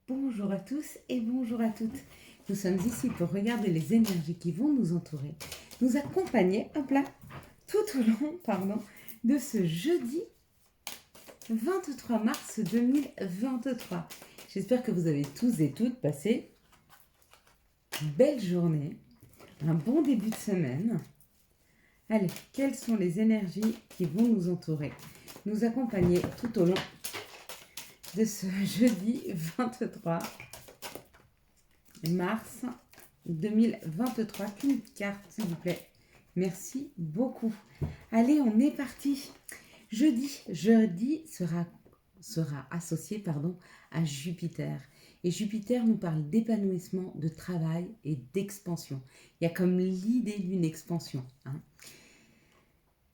Bonjour à tous et bonjour à toutes. Nous sommes ici pour regarder les énergies qui vont nous entourer, nous accompagner, hop là, tout au long, de ce jeudi 23 mars 2023. J'espère que vous avez tous et toutes passé une belle journée, un bon début de semaine. Allez, quelles sont les énergies qui vont nous entourer, nous accompagner tout au long de ce jeudi 23 mars 2023. Qu'une carte, s'il vous plaît. Merci beaucoup. Allez, on est parti. Jeudi sera associé à Jupiter. Et Jupiter nous parle d'épanouissement, de travail et d'expansion. Il y a comme l'idée d'une expansion.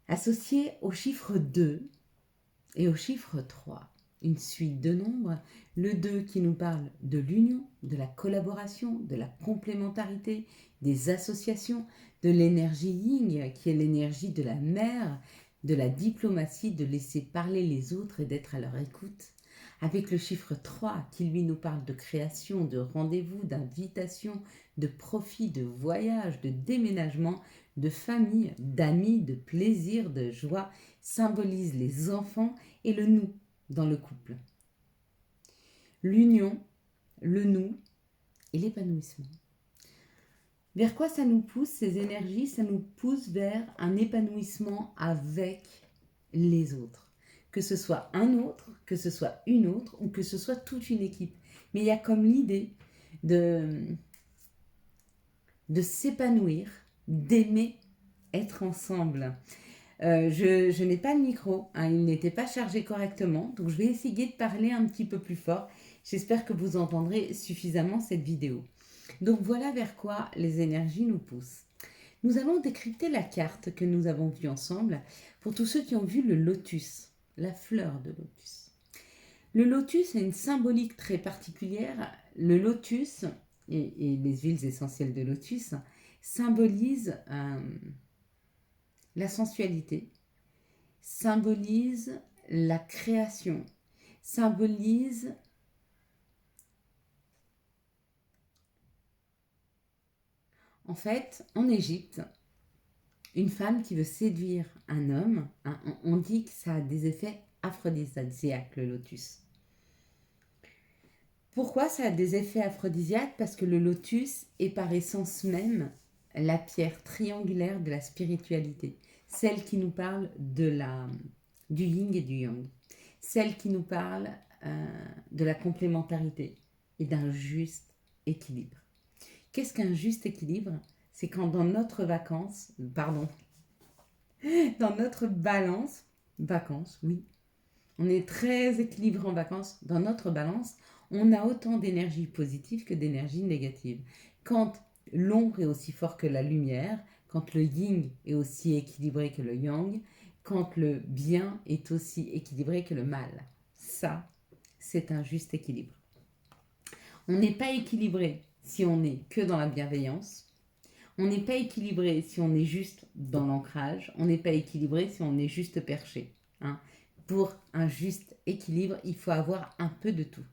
Associé au chiffre 2 et au chiffre 3. Une suite de nombres, le 2 qui nous parle de l'union, de la collaboration, de la complémentarité, des associations, de l'énergie yin qui est l'énergie de la mère, de la diplomatie, de laisser parler les autres et d'être à leur écoute, avec le chiffre 3 qui lui nous parle de création, de rendez-vous, d'invitation, de profit, de voyage, de déménagement, de famille, d'amis, de plaisir, de joie, symbolise les enfants et le nous dans le couple. L'union, le nous et l'épanouissement. Vers quoi ça nous pousse, ces énergies? Ça nous pousse vers un épanouissement avec les autres. Que ce soit un autre, que ce soit une autre ou que ce soit toute une équipe. Mais il y a comme l'idée de s'épanouir, d'aimer être ensemble. Je n'ai pas le micro, il n'était pas chargé correctement, donc je vais essayer de parler un petit peu plus fort. J'espère que vous entendrez suffisamment cette vidéo. Donc voilà vers quoi les énergies nous poussent. Nous allons décrypter la carte que nous avons vue ensemble pour tous ceux qui ont vu le lotus, la fleur de lotus. Le lotus a une symbolique très particulière. Le lotus et les huiles essentielles de lotus symbolisent la sensualité, symbolise la création, symbolise en fait en Égypte une femme qui veut séduire un homme. On dit que ça a des effets aphrodisiaques, le lotus. Pourquoi ça a des effets aphrodisiaques? Parce que le lotus est par essence même la pierre triangulaire de la spiritualité, celle qui nous parle du yin et du yang, celle qui nous parle de la complémentarité et d'un juste équilibre. Qu'est-ce qu'un juste équilibre? C'est quand dans notre dans notre vacances, oui, on est très équilibré en vacances, dans notre balance, on a autant d'énergie positive que d'énergie négative. Quand l'ombre est aussi fort que la lumière, quand le yin est aussi équilibré que le yang, quand le bien est aussi équilibré que le mal. Ça, c'est un juste équilibre. On n'est pas équilibré si on n'est que dans la bienveillance. On n'est pas équilibré si on est juste dans l'ancrage. On n'est pas équilibré si on est juste perché. Pour un juste équilibre, il faut avoir un peu de tout.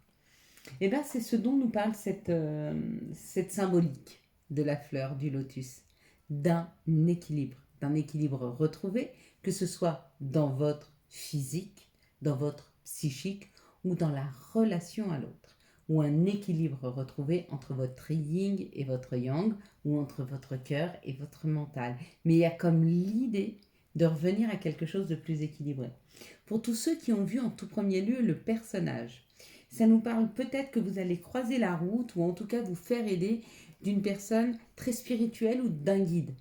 Et bien, c'est ce dont nous parle cette symbolique de la fleur du lotus, d'un équilibre retrouvé, que ce soit dans votre physique, dans votre psychique ou dans la relation à l'autre, ou un équilibre retrouvé entre votre yin et votre yang, ou entre votre cœur et votre mental. Mais il y a comme l'idée de revenir à quelque chose de plus équilibré. Pour tous ceux qui ont vu en tout premier lieu le personnage, ça nous parle peut-être que vous allez croiser la route ou en tout cas vous faire aider d'une personne très spirituelle ou d'un guide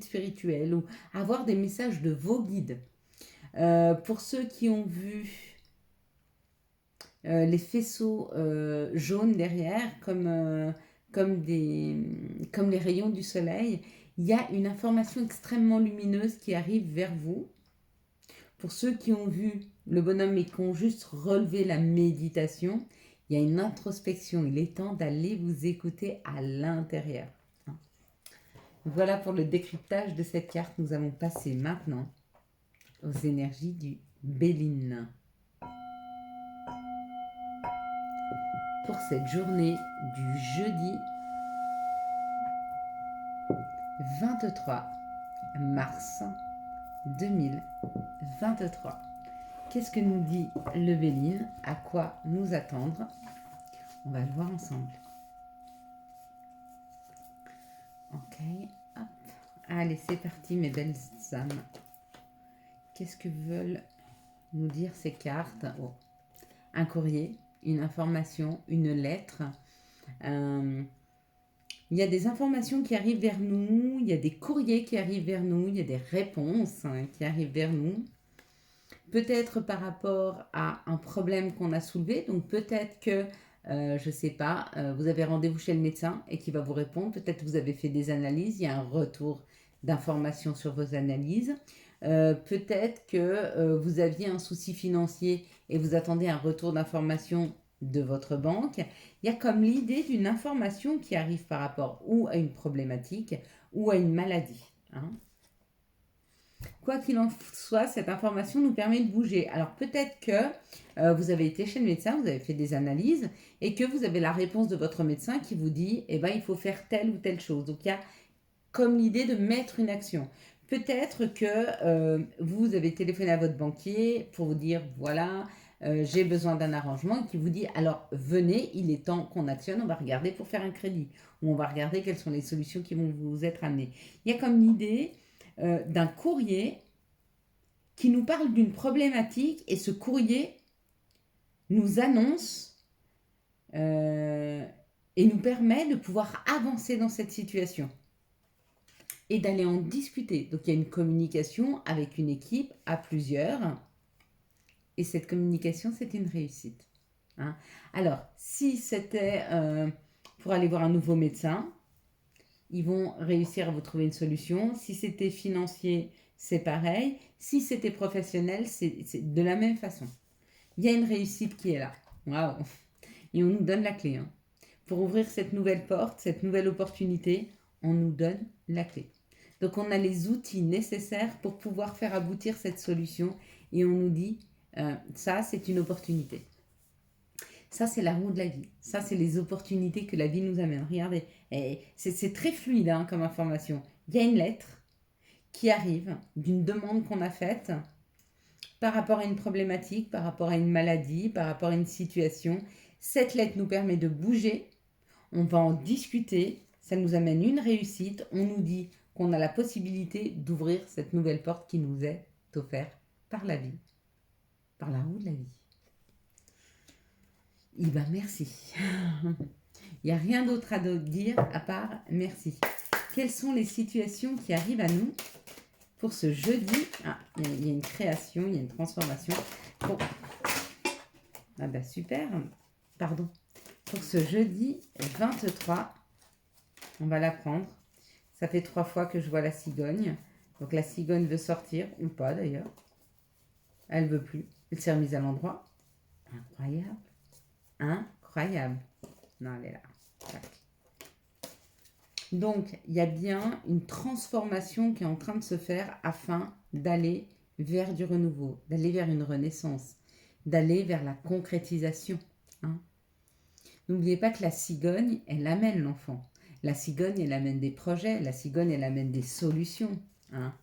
spirituel ou avoir des messages de vos guides. Pour ceux qui ont vu les faisceaux jaunes derrière comme les rayons du soleil, il y a une information extrêmement lumineuse qui arrive vers vous. Pour ceux qui ont vu le bonhomme et qui ont juste relevé la méditation, il y a une introspection. Il est temps d'aller vous écouter à l'intérieur. Voilà pour le décryptage de cette carte. Nous allons passer maintenant aux énergies du Béline. pour cette journée du jeudi 23 mars 2023. Qu'est-ce que nous dit le Béline? À quoi nous attendre? On va le voir ensemble. Ok, hop. Allez, c'est parti mes belles âmes. Qu'est-ce que veulent nous dire ces cartes? Un courrier, une information, une lettre. Il y a des informations qui arrivent vers nous, il y a des courriers qui arrivent vers nous, il y a des réponses qui arrivent vers nous. Peut-être par rapport à un problème qu'on a soulevé, donc peut-être que, je ne sais pas, vous avez rendez-vous chez le médecin et qui va vous répondre, peut-être que vous avez fait des analyses, il y a un retour d'informations sur vos analyses, peut-être que vous aviez un souci financier et vous attendez un retour d'information de votre banque. Il y a comme l'idée d'une information qui arrive par rapport ou à une problématique ou à une maladie. Hein. Quoi qu'il en soit, cette information nous permet de bouger. Alors peut-être que vous avez été chez le médecin, vous avez fait des analyses et que vous avez la réponse de votre médecin qui vous dit eh ben, il faut faire telle ou telle chose. Donc il y a comme l'idée de mettre une action. Peut-être que vous avez téléphoné à votre banquier pour vous dire voilà, j'ai besoin d'un arrangement et qui vous dit alors venez, il est temps qu'on actionne, on va regarder pour faire un crédit ou on va regarder quelles sont les solutions qui vont vous être amenées. Il y a comme l'idée d'un courrier qui nous parle d'une problématique et ce courrier nous annonce et nous permet de pouvoir avancer dans cette situation et d'aller en discuter. Donc il y a une communication avec une équipe à plusieurs et cette communication c'est une réussite. Hein. Alors si c'était pour aller voir un nouveau médecin, ils vont réussir à vous trouver une solution. Si c'était financier, c'est pareil. Si c'était professionnel, c'est de la même façon. Il y a une réussite qui est là. Waouh! Et on nous donne la clé. Hein. Pour ouvrir cette nouvelle porte, cette nouvelle opportunité, on nous donne la clé. Donc on a les outils nécessaires pour pouvoir faire aboutir cette solution et on nous dit, ça c'est une opportunité. Ça, c'est la roue de la vie. Ça, c'est les opportunités que la vie nous amène. Regardez, c'est très fluide hein, comme information. Il y a une lettre qui arrive d'une demande qu'on a faite par rapport à une problématique, par rapport à une maladie, par rapport à une situation. Cette lettre nous permet de bouger. On va en discuter. Ça nous amène une réussite. On nous dit qu'on a la possibilité d'ouvrir cette nouvelle porte qui nous est offerte par la vie, par la roue de la vie. Ben merci. Il n'y a rien d'autre à dire à part merci. Quelles sont les situations qui arrivent à nous pour ce jeudi? Il y a une création, il y a une transformation. Bon. Ah ben super. Pardon. Pour ce jeudi 23, on va la prendre. Ça fait 3 fois que je vois la cigogne. Donc la cigogne veut sortir, ou pas d'ailleurs. Elle veut plus. Elle s'est remise à l'endroit. Incroyable. Incroyable. Non, elle est là. Donc, il y a bien une transformation qui est en train de se faire afin d'aller vers du renouveau, d'aller vers une renaissance, d'aller vers la concrétisation. Hein. N'oubliez pas que la cigogne, elle amène l'enfant. La cigogne, elle amène des projets. La cigogne, elle amène des solutions. Hein,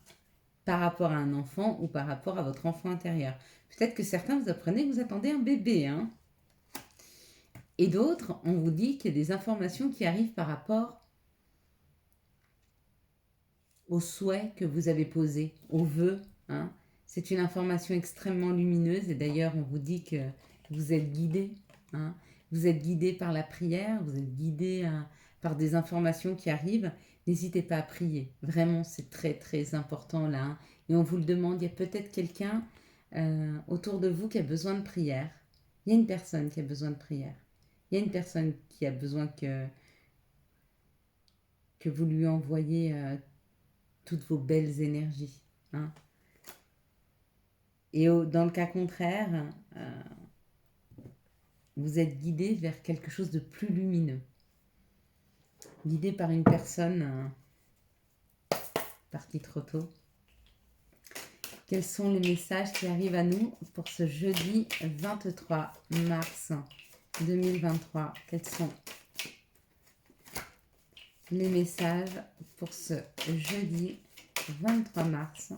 par rapport à un enfant ou par rapport à votre enfant intérieur. Peut-être que certains vous apprenez que vous attendez un bébé. Hein. Et d'autres, on vous dit qu'il y a des informations qui arrivent par rapport aux souhaits que vous avez posés, aux vœux. Hein. C'est une information extrêmement lumineuse et d'ailleurs, on vous dit que vous êtes guidé. Hein. Vous êtes guidé par la prière, vous êtes guidé par des informations qui arrivent. N'hésitez pas à prier. Vraiment, c'est très, très important là. Hein. Et on vous le demande, il y a peut-être quelqu'un autour de vous qui a besoin de prière. Il y a une personne qui a besoin de prière. Il y a une personne qui a besoin que vous lui envoyiez toutes vos belles énergies. Hein. Et dans le cas contraire, vous êtes guidé vers quelque chose de plus lumineux. Guidé par une personne partie trop tôt. Quels sont les messages qui arrivent à nous pour ce jeudi 23 mars 2023. Quels sont les messages pour ce jeudi 23 mars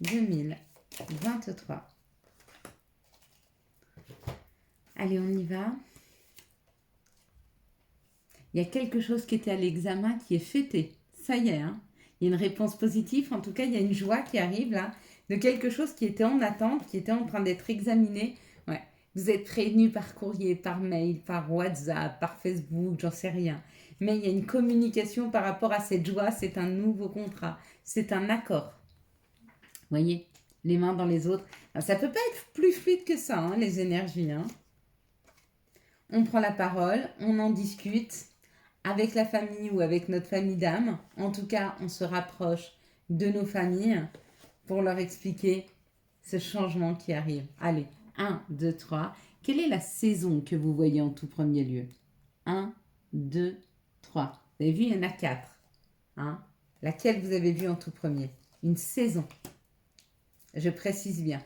2023? Allez, on y va. Il y a quelque chose qui était à l'examen qui est fêté. Ça y est, hein. Il y a une réponse positive. En tout cas, il y a une joie qui arrive là de quelque chose qui était en attente, qui était en train d'être examiné. Ouais. Vous êtes prévenus par courrier, par mail, par WhatsApp, par Facebook, j'en sais rien. Mais il y a une communication par rapport à cette joie. C'est un nouveau contrat. C'est un accord. Vous voyez, les mains dans les autres. Alors, ça ne peut pas être plus fluide que ça, hein, les énergies. Hein. On prend la parole, on en discute avec la famille ou avec notre famille d'âme. En tout cas, on se rapproche de nos familles pour leur expliquer ce changement qui arrive. Allez, 1, 2, 3. Quelle est la saison que vous voyez en tout premier lieu? 1, 2, 3. Vous avez vu, il y en a 4. Hein? Laquelle vous avez vue en tout premier? Une saison. Je précise bien.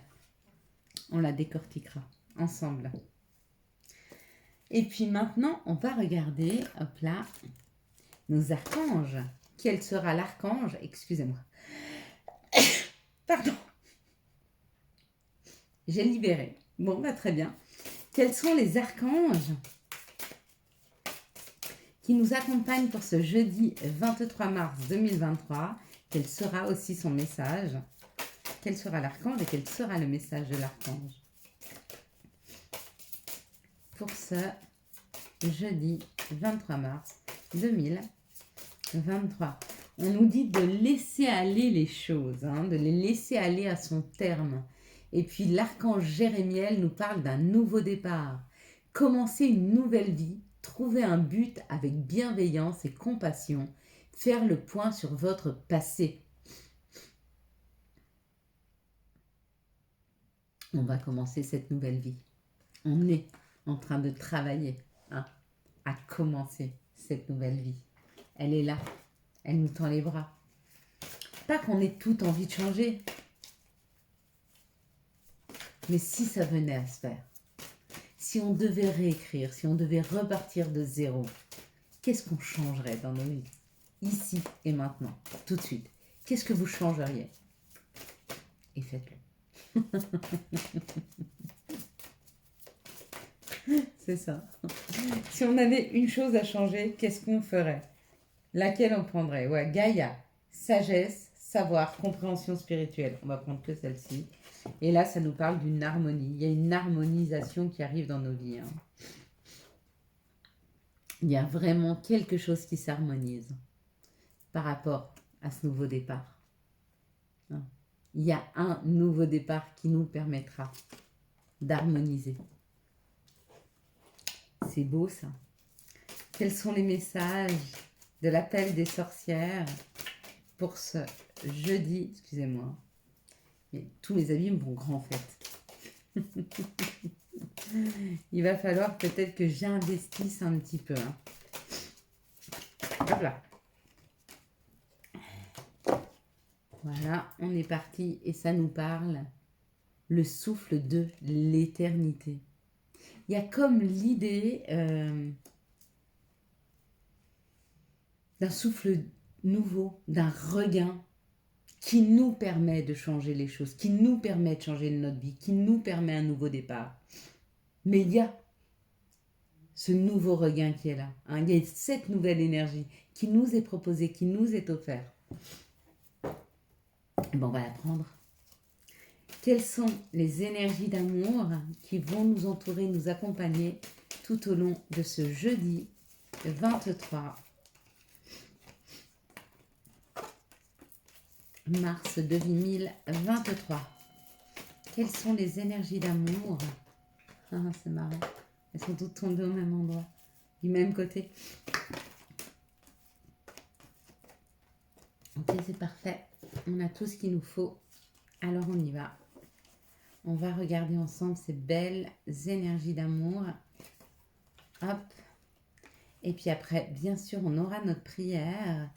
On la décortiquera ensemble. Et puis maintenant, on va regarder, hop là, nos archanges. Quel sera l'archange? Excusez-moi. Pardon. J'ai libéré. Bon, bah très bien. Quels sont les archanges qui nous accompagnent pour ce jeudi 23 mars 2023? Quel sera aussi son message? Quel sera l'archange et quel sera le message de l'archange pour ce jeudi 23 mars 2023? On nous dit de laisser aller les choses, hein, de les laisser aller à son terme. Et puis l'archange Jérémiel nous parle d'un nouveau départ. Commencer une nouvelle vie, trouver un but avec bienveillance et compassion, faire le point sur votre passé. On va commencer cette nouvelle vie. On est en train de travailler, hein, à commencer cette nouvelle vie. Elle est là, elle nous tend les bras. Pas qu'on ait tout envie de changer, mais si ça venait à se faire, si on devait réécrire, si on devait repartir de zéro, qu'est-ce qu'on changerait dans nos vies? Ici et maintenant, tout de suite. Qu'est-ce que vous changeriez? Et faites-le. C'est ça. Si on avait une chose à changer, qu'est-ce qu'on ferait? Laquelle on prendrait? Ouais, Gaïa, sagesse, savoir, compréhension spirituelle. On va prendre que celle-ci. Et là, ça nous parle d'une harmonie. Il y a une harmonisation qui arrive dans nos vies. Hein. Il y a vraiment quelque chose qui s'harmonise par rapport à ce nouveau départ. Hein. Il y a un nouveau départ qui nous permettra d'harmoniser. C'est beau ça. Quels sont les messages de l'appel des sorcières pour ce jeudi? Excusez-moi. Mais tous mes avis me vont grand fait. Il va falloir peut-être que j'investisse un petit peu. Hein. Hop là. Voilà, on est parti et ça nous parle. Le souffle de l'éternité. Il y a comme l'idée d'un souffle nouveau, d'un regain qui nous permet de changer les choses, qui nous permet de changer notre vie, qui nous permet un nouveau départ. Mais il y a ce nouveau regain qui est là. Hein. Il y a cette nouvelle énergie qui nous est proposée, qui nous est offerte. Bon, on va la prendre. Quelles sont les énergies d'amour qui vont nous entourer, nous accompagner tout au long de ce jeudi 23 mars 2023? Quelles sont les énergies d'amour? Ah, c'est marrant. Elles sont toutes tombées au même endroit, du même côté. Ok, c'est parfait. On a tout ce qu'il nous faut. Alors, on y va. On va regarder ensemble ces belles énergies d'amour. Hop. Et puis après, bien sûr, on aura notre prière.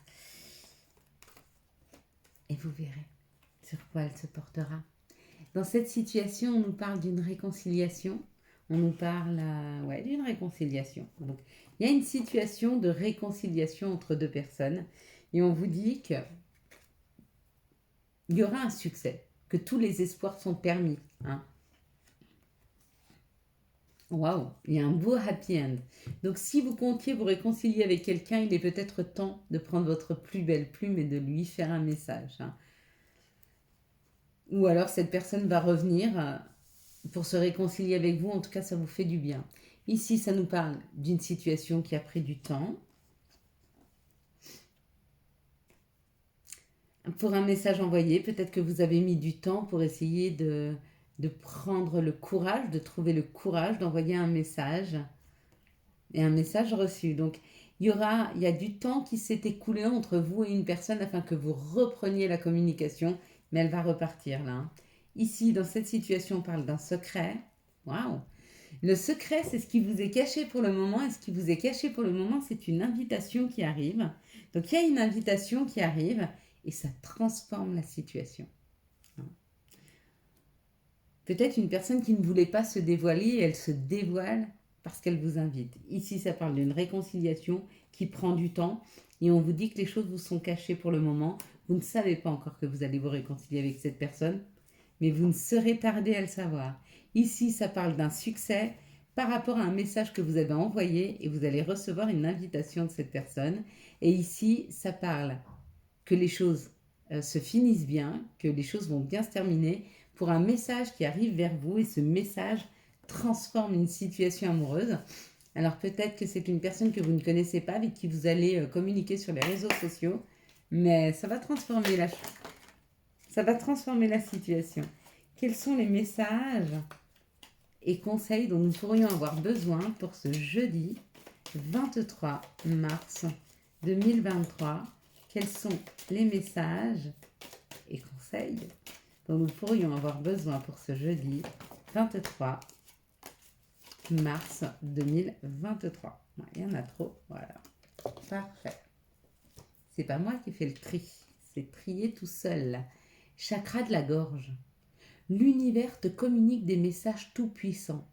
Et vous verrez sur quoi elle se portera. Dans cette situation, on nous parle d'une réconciliation. On nous parle ouais, d'une réconciliation. Donc, il y a une situation de réconciliation entre deux personnes et on vous dit qu'il y aura un succès, que tous les espoirs sont permis. Hein. Waouh, il y a un beau happy end. Donc, si vous comptiez vous réconcilier avec quelqu'un, il est peut-être temps de prendre votre plus belle plume et de lui faire un message. Hein. Ou alors, cette personne va revenir pour se réconcilier avec vous. En tout cas, ça vous fait du bien. Ici, ça nous parle d'une situation qui a pris du temps. Pour un message envoyé, peut-être que vous avez mis du temps pour essayer de prendre le courage, de trouver le courage d'envoyer un message et un message reçu. Donc, il y a du temps qui s'est écoulé entre vous et une personne afin que vous repreniez la communication, mais elle va repartir là. Hein. Ici, dans cette situation, on parle d'un secret. Waouh! Le secret, c'est ce qui vous est caché pour le moment. Et ce qui vous est caché pour le moment, c'est une invitation qui arrive. Donc, il y a une invitation qui arrive et ça transforme la situation. Peut-être une personne qui ne voulait pas se dévoiler, elle se dévoile parce qu'elle vous invite. Ici, ça parle d'une réconciliation qui prend du temps et on vous dit que les choses vous sont cachées pour le moment. Vous ne savez pas encore que vous allez vous réconcilier avec cette personne, mais vous ne serez tardé à le savoir. Ici, ça parle d'un succès par rapport à un message que vous avez envoyé et vous allez recevoir une invitation de cette personne. Et ici, ça parle que les choses se finissent bien, que les choses vont bien se terminer pour un message qui arrive vers vous et ce message transforme une situation amoureuse. Alors peut-être que c'est une personne que vous ne connaissez pas avec qui vous allez communiquer sur les réseaux sociaux, mais ça va transformer la situation. Quels sont les messages et conseils dont nous pourrions avoir besoin pour ce jeudi 23 mars 2023? Quels sont les messages et conseils dont nous pourrions avoir besoin pour ce jeudi 23 mars 2023? Il y en a trop, voilà. Parfait. C'est pas moi qui fais le tri, c'est trier tout seul. Chakra de la gorge. L'univers te communique des messages tout-puissants.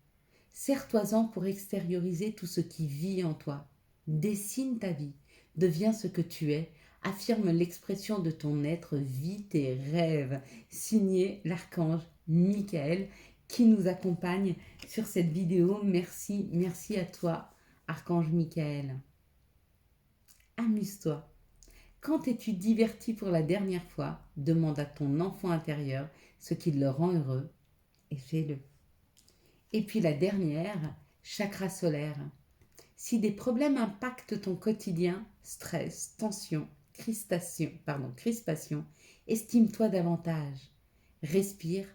Serre-toi-en pour extérioriser tout ce qui vit en toi. Dessine ta vie, deviens ce que tu es, affirme l'expression de ton être, vis tes rêves. Signé l'archange Michael qui nous accompagne sur cette vidéo. Merci, merci à toi, archange Michael. Amuse-toi. Quand t'es-tu diverti pour la dernière fois? Demande à ton enfant intérieur ce qui le rend heureux et fais-le. Et puis la dernière, chakra solaire. Si des problèmes impactent ton quotidien, stress, tension, crispation, estime-toi davantage. Respire,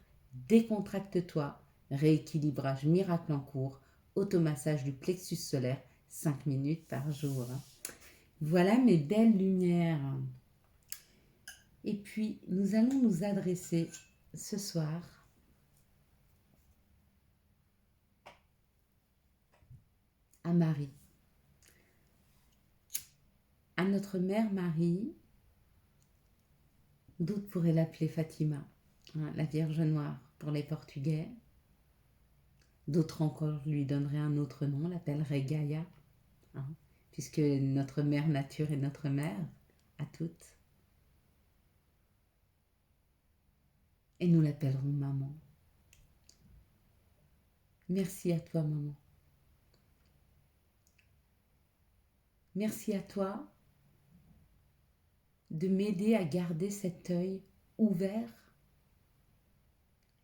décontracte-toi, rééquilibrage miracle en cours, automassage du plexus solaire, 5 minutes par jour. Voilà mes belles lumières. Et puis, nous allons nous adresser ce soir à Marie, à notre mère Marie. D'autres pourraient l'appeler Fatima, hein, la Vierge Noire pour les Portugais. D'autres encore lui donneraient un autre nom, l'appelleraient Gaïa, hein, puisque notre mère nature est notre mère à toutes. Et nous l'appellerons maman. Merci à toi, maman. Merci à toi de m'aider à garder cet œil ouvert,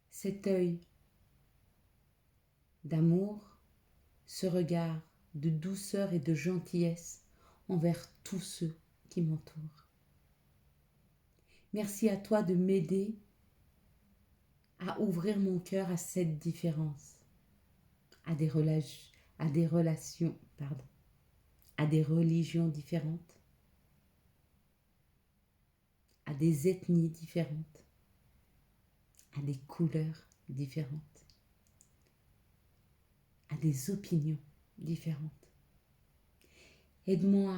cet œil d'amour, ce regard de douceur et de gentillesse envers tous ceux qui m'entourent. Merci à toi de m'aider à ouvrir mon cœur à cette différence, à des relations, à des religions différentes, à des ethnies différentes, à des couleurs différentes, à des opinions différentes. Aide-moi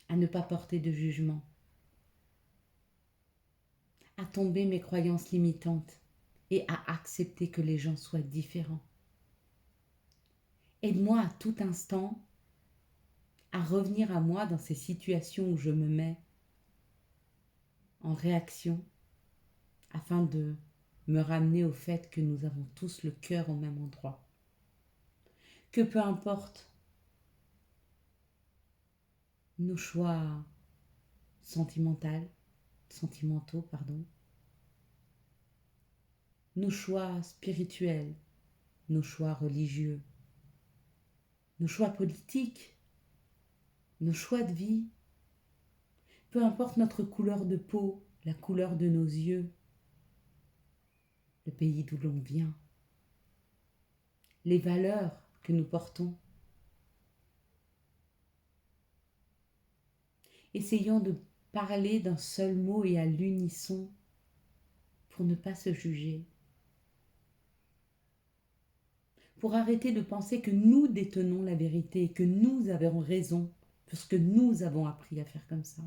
à ne pas porter de jugement, à tomber mes croyances limitantes et à accepter que les gens soient différents. Aide-moi à tout instant à revenir à moi dans ces situations où je me mets en réaction afin de me ramener au fait que nous avons tous le cœur au même endroit. Que peu importe nos choix sentimentaux, nos choix spirituels, nos choix religieux, nos choix politiques, nos choix de vie, peu importe notre couleur de peau, la couleur de nos yeux, le pays d'où l'on vient, les valeurs que nous portons. Essayons de parler d'un seul mot et à l'unisson pour ne pas se juger, pour arrêter de penser que nous détenons la vérité et que nous avons raison parce que nous avons appris à faire comme ça.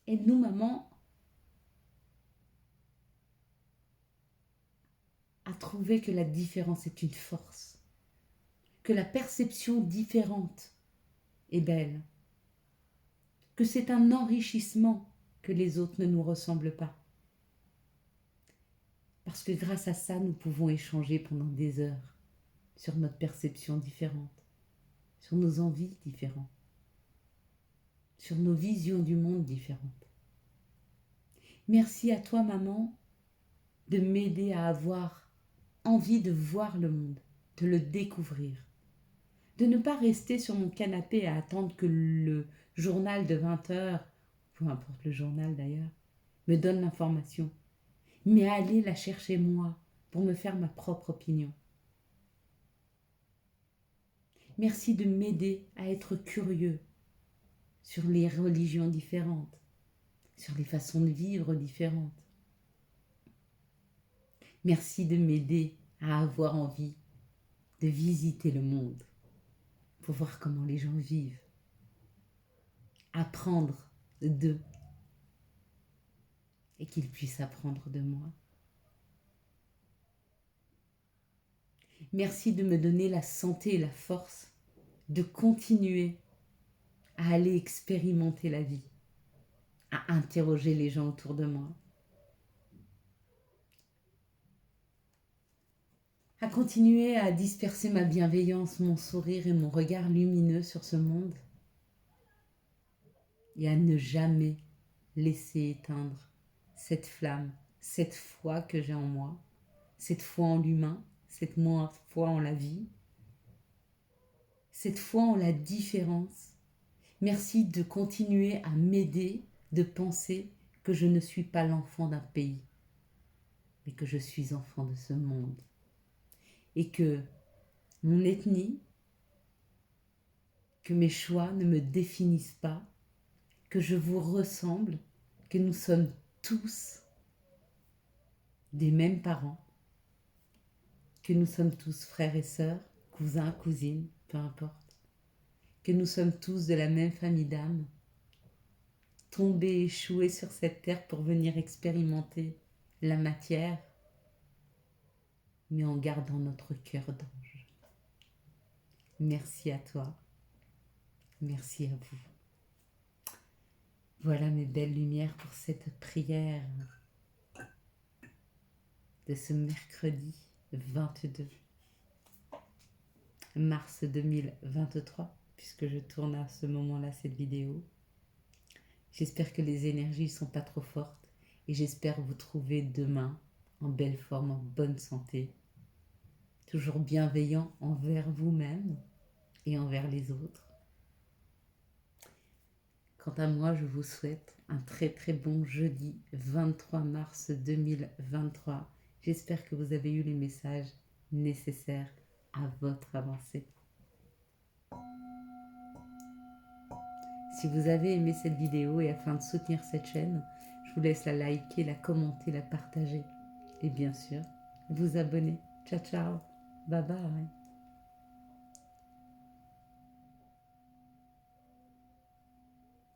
Aide-nous, maman, à trouver que la différence est une force, que la perception différente est belle, que c'est un enrichissement que les autres ne nous ressemblent pas. Parce que grâce à ça, nous pouvons échanger pendant des heures sur notre perception différente, sur nos envies différentes, sur nos visions du monde différentes. Merci à toi, maman, de m'aider à avoir envie de voir le monde, de le découvrir, de ne pas rester sur mon canapé à attendre que le journal de 20 heures, peu importe le journal d'ailleurs, me donne l'information, mais à aller la chercher moi pour me faire ma propre opinion. Merci de m'aider à être curieux sur les religions différentes, sur les façons de vivre différentes. Merci de m'aider à avoir envie de visiter le monde pour voir comment les gens vivent, apprendre d'eux et qu'ils puissent apprendre de moi. Merci de me donner la santé et la force de continuer à aller expérimenter la vie, à interroger les gens autour de moi, à continuer à disperser ma bienveillance, mon sourire et mon regard lumineux sur ce monde et à ne jamais laisser éteindre cette flamme, cette foi que j'ai en moi, cette foi en l'humain, cette foi en la vie, cette foi en la différence. Merci de continuer à m'aider de penser que je ne suis pas l'enfant d'un pays, mais que je suis enfant de ce monde. Et que mon ethnie, que mes choix ne me définissent pas, que je vous ressemble, que nous sommes tous des mêmes parents, que nous sommes tous frères et sœurs, cousins, cousines, peu importe, que nous sommes tous de la même famille d'âmes, tombés, échoués sur cette terre pour venir expérimenter la matière, mais en gardant notre cœur d'ange. Merci à toi, merci à vous. Voilà mes belles lumières pour cette prière de ce mercredi 22 mars 2023, puisque je tourne à ce moment-là cette vidéo. J'espère que les énergies ne sont pas trop fortes et j'espère vous trouver demain en belle forme, en bonne santé, toujours bienveillant envers vous-même et envers les autres. Quant à moi, je vous souhaite un très très bon jeudi 23 mars 2023. J'espère que vous avez eu les messages nécessaires à votre avancée. Si vous avez aimé cette vidéo et afin de soutenir cette chaîne, je vous laisse la liker, la commenter, la partager et bien sûr, vous abonner. Ciao ciao, bye bye.